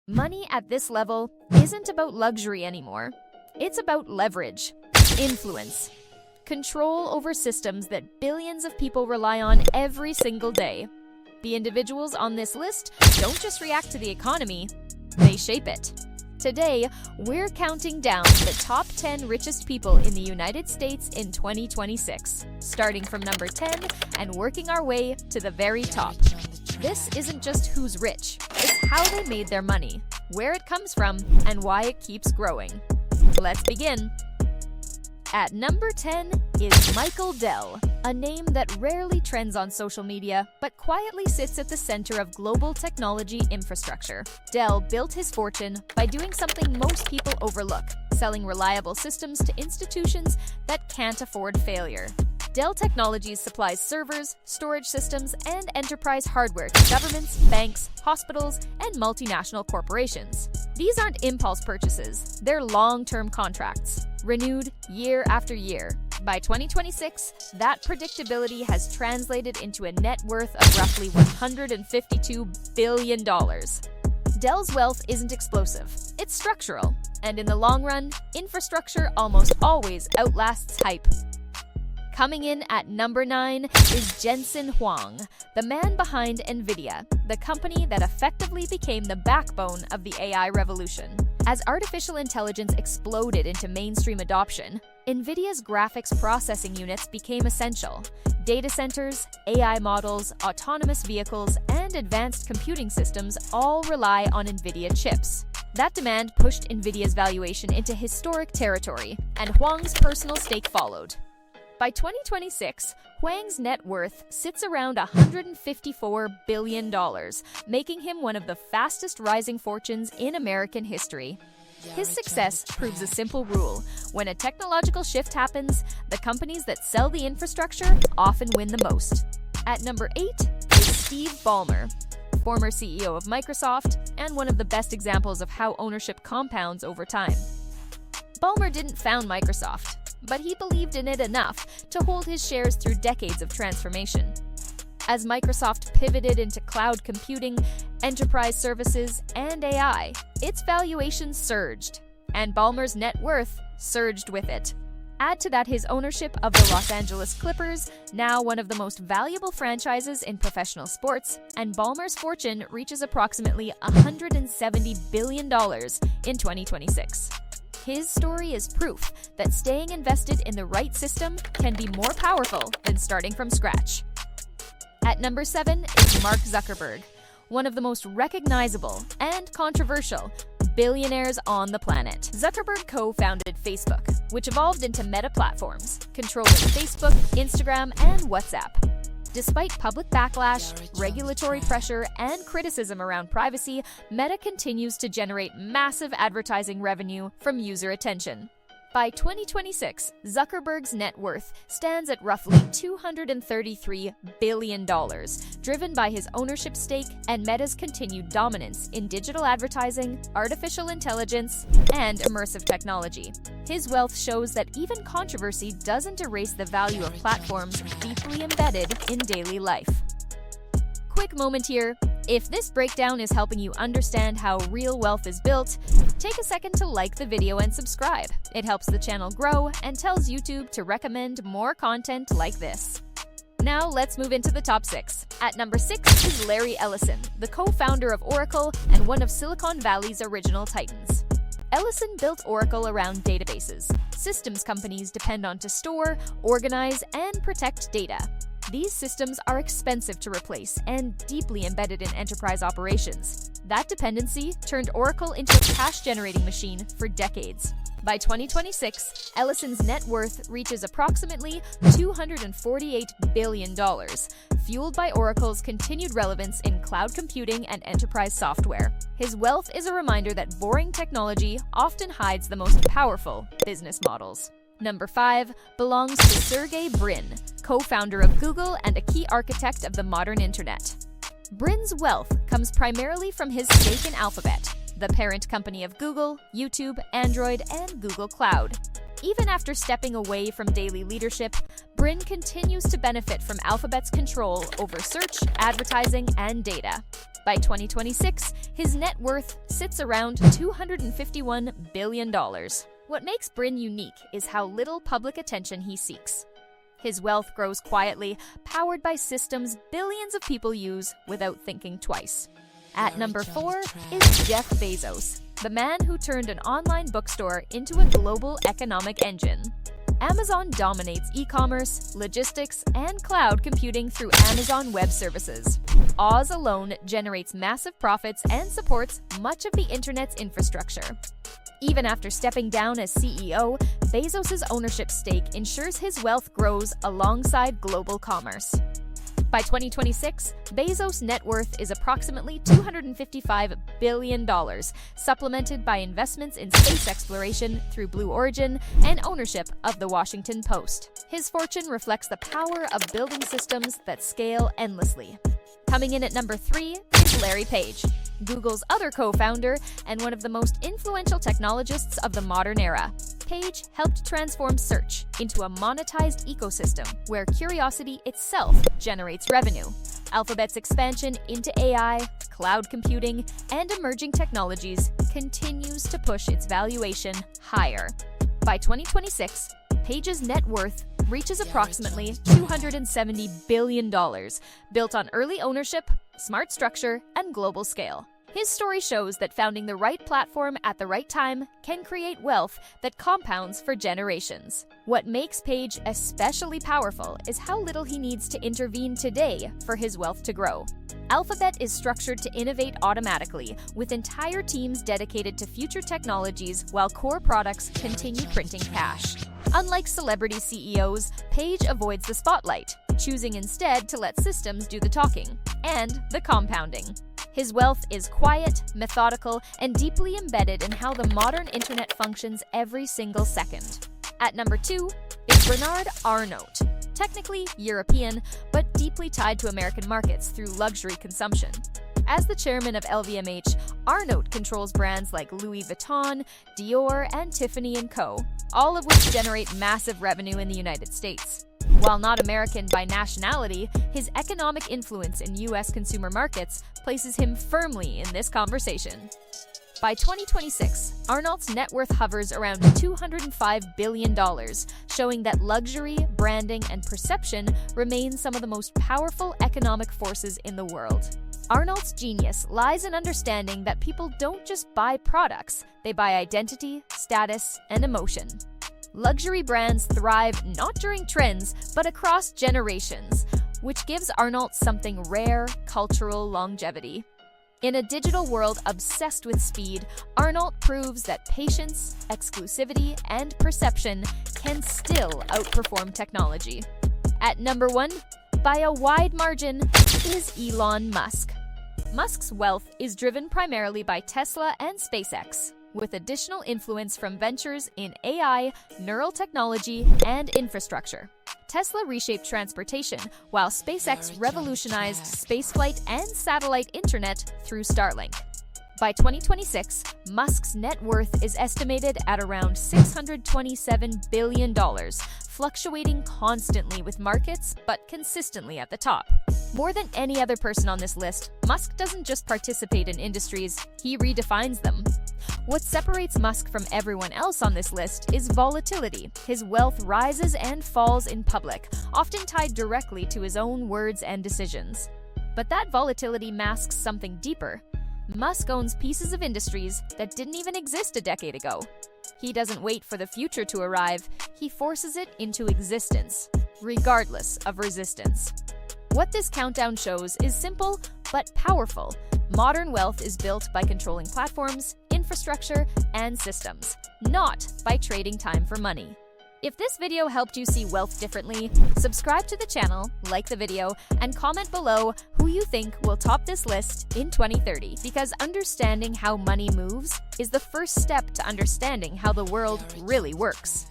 Money at this level isn't about luxury anymore. It's about leverage, influence, control over systems that billions of people rely on every single day. The individuals on this list don't just react to the economy, they shape it. Today, we're counting down the top 10 richest people in the United States in 2026, starting from number 10 and working our way to the very top. This isn't just who's rich, it's how they made their money, where it comes from, and why it keeps growing. Let's begin. At number 10 is Michael Dell, a name that rarely trends on social media, but quietly sits at the center of global technology infrastructure. Dell built his fortune by doing something most people overlook, selling reliable systems to institutions that can't afford failure. Dell Technologies supplies servers, storage systems, and enterprise hardware to governments, banks, hospitals, and multinational corporations. These aren't impulse purchases, they're long-term contracts, renewed year after year. By 2026, that predictability has translated into a net worth of roughly $152 billion. Dell's wealth isn't explosive, it's structural, and in the long run, infrastructure almost always outlasts hype. Coming in at number 9 is Jensen Huang, the man behind NVIDIA, the company that effectively became the backbone of the AI revolution. As artificial intelligence exploded into mainstream adoption, NVIDIA's graphics processing units became essential. Data centers, AI models, autonomous vehicles, and advanced computing systems all rely on NVIDIA chips. That demand pushed NVIDIA's valuation into historic territory, and Huang's personal stake followed. By 2026, Huang's net worth sits around $154 billion, making him one of the fastest rising fortunes in American history. His success proves a simple rule: when a technological shift happens, the companies that sell the infrastructure often win the most. At number 8 is Steve Ballmer, former CEO of Microsoft and one of the best examples of how ownership compounds over time. Ballmer didn't found Microsoft, but he believed in it enough to hold his shares through decades of transformation. As Microsoft pivoted into cloud computing, enterprise services, and AI, its valuation surged, and Ballmer's net worth surged with it. Add to that his ownership of the Los Angeles Clippers, now one of the most valuable franchises in professional sports, and Ballmer's fortune reaches approximately $170 billion in 2026. His story is proof that staying invested in the right system can be more powerful than starting from scratch. At number 7 is Mark Zuckerberg, one of the most recognizable and controversial billionaires on the planet. Zuckerberg co-founded Facebook, which evolved into Meta platforms, controlling Facebook, Instagram, and WhatsApp. Despite public backlash, regulatory pressure, and criticism around privacy, Meta continues to generate massive advertising revenue from user attention. By 2026, Zuckerberg's net worth stands at roughly $233 billion, driven by his ownership stake and Meta's continued dominance in digital advertising, artificial intelligence, and immersive technology. His wealth shows that even controversy doesn't erase the value of platforms deeply embedded in daily life. Quick moment here. If this breakdown is helping you understand how real wealth is built, take a second to like the video and subscribe. It helps the channel grow and tells YouTube to recommend more content like this. Now let's move into the top 6. At number 6 is Larry Ellison, the co-founder of Oracle and one of Silicon Valley's original titans. Ellison built Oracle around databases. Systems companies depend on to store, organize, and protect data. These systems are expensive to replace and deeply embedded in enterprise operations. That dependency turned Oracle into a cash-generating machine for decades. By 2026, Ellison's net worth reaches approximately $248 billion, fueled by Oracle's continued relevance in cloud computing and enterprise software. His wealth is a reminder that boring technology often hides the most powerful business models. Number 5 belongs to Sergey Brin, co-founder of Google and a key architect of the modern internet. Brin's wealth comes primarily from his stake in Alphabet, the parent company of Google, YouTube, Android, and Google Cloud. Even after stepping away from daily leadership, Brin continues to benefit from Alphabet's control over search, advertising, and data. By 2026, his net worth sits around $251 billion. What makes Brin unique is how little public attention he seeks. His wealth grows quietly, powered by systems billions of people use without thinking twice. At number 4 is Jeff Bezos, the man who turned an online bookstore into a global economic engine. Amazon dominates e-commerce, logistics, and cloud computing through Amazon Web Services. Oz alone generates massive profits and supports much of the internet's infrastructure. Even after stepping down as CEO, Bezos' ownership stake ensures his wealth grows alongside global commerce. By 2026, Bezos' net worth is approximately $255 billion, supplemented by investments in space exploration through Blue Origin and ownership of The Washington Post. His fortune reflects the power of building systems that scale endlessly. Coming in at number 3 is Larry Page, Google's other co-founder and one of the most influential technologists of the modern era. Page helped transform search into a monetized ecosystem where curiosity itself generates revenue. Alphabet's expansion into AI, cloud computing, and emerging technologies continues to push its valuation higher. By 2026, Page's net worth reaches approximately $270 billion, built on early ownership, smart structure, and global scale. His story shows that founding the right platform at the right time can create wealth that compounds for generations. What makes Page especially powerful is how little he needs to intervene today for his wealth to grow. Alphabet is structured to innovate automatically, with entire teams dedicated to future technologies while core products continue printing cash. Unlike celebrity CEOs, Page avoids the spotlight, choosing instead to let systems do the talking and the compounding. His wealth is quiet, methodical, and deeply embedded in how the modern internet functions every single second. At number 2 is Bernard Arnault, technically European, but deeply tied to American markets through luxury consumption. As the chairman of LVMH, Arnault controls brands like Louis Vuitton, Dior, and Tiffany & Co., all of which generate massive revenue in the United States. While not American by nationality, his economic influence in U.S. consumer markets places him firmly in this conversation. By 2026, Arnault's net worth hovers around $205 billion, showing that luxury, branding, and perception remain some of the most powerful economic forces in the world. Arnault's genius lies in understanding that people don't just buy products, they buy identity, status, and emotion. Luxury brands thrive not during trends, but across generations, which gives Arnault something rare, cultural longevity. In a digital world obsessed with speed, Arnault proves that patience, exclusivity, and perception can still outperform technology. At number 1, by a wide margin, is Elon Musk. Musk's wealth is driven primarily by Tesla and SpaceX, with additional influence from ventures in AI, neural technology, and infrastructure. Tesla reshaped transportation, while SpaceX revolutionized spaceflight and satellite internet through Starlink. By 2026, Musk's net worth is estimated at around $627 billion, fluctuating constantly with markets, but consistently at the top. More than any other person on this list, Musk doesn't just participate in industries, he redefines them. What separates Musk from everyone else on this list is volatility. His wealth rises and falls in public, often tied directly to his own words and decisions. But that volatility masks something deeper. Musk owns pieces of industries that didn't even exist a decade ago. He doesn't wait for the future to arrive, he forces it into existence, regardless of resistance. What this countdown shows is simple but powerful. Modern wealth is built by controlling platforms, infrastructure, and systems, not by trading time for money. If this video helped you see wealth differently, subscribe to the channel, like the video, and comment below who you think will top this list in 2030, because understanding how money moves is the first step to understanding how the world really works.